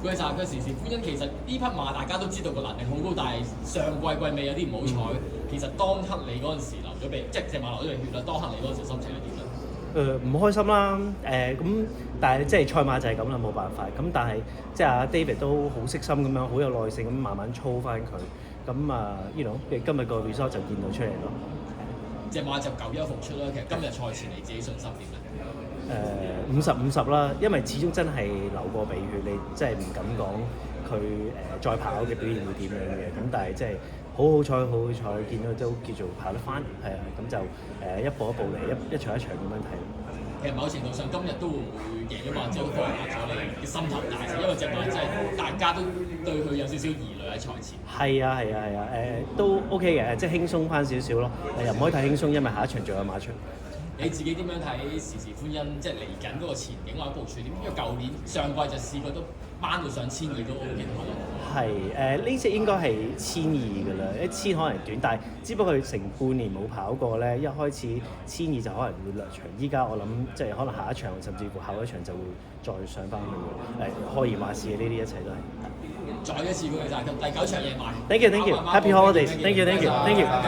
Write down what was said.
嗰陣嗰時歡欣其實呢匹馬大家都知道個能力好高，但係上季尾有啲唔好彩。其實當刻你嗰陣時流咗鼻，即係隻馬流咗鼻血啦。當刻你嗰陣時心情係點咧？唔開心啦，咁但係即係賽馬就係咁啦，冇辦法。咁但係即係阿 David 都好悉心咁樣，好有耐性咁慢慢操翻佢。咁啊，you know，今日個 result 就見到出嚟咯。隻馬就9-1復出啦。其實今日賽前你自己信心點咧？50-50啦，因為始終真係流過鼻血，你真係唔敢講佢再跑嘅表現會點樣嘅。咁但係即係好彩，見到都叫做跑得翻，係啊，咁就一步一步嚟，一場一場咁樣睇。其實某程度上今日都會贏咗馬之後，放大咗你嘅心頭大石，因為隻馬真係大家都對佢有少少疑慮喺賽前。係啊，都 OK 嘅，即係輕鬆翻少少咯。又唔可以太輕鬆，因為下一場仲有馬出。你自己點樣睇時歡欣即係嚟緊嗰個前景或者部署點？因為舊年上季就試過都掹到上1200都 OK 嘅。係呢隻應該係1200㗎啦，1000可能短，但係只不過佢成半年冇跑過咧，一開始1200就可能會略長。依家我諗即係可能下一場甚至乎後一場就會再上翻去開而馬試嘅呢啲一切都係。再一次恭喜曬，第9場贏埋。Thank you，Happy Holidays，Thank you。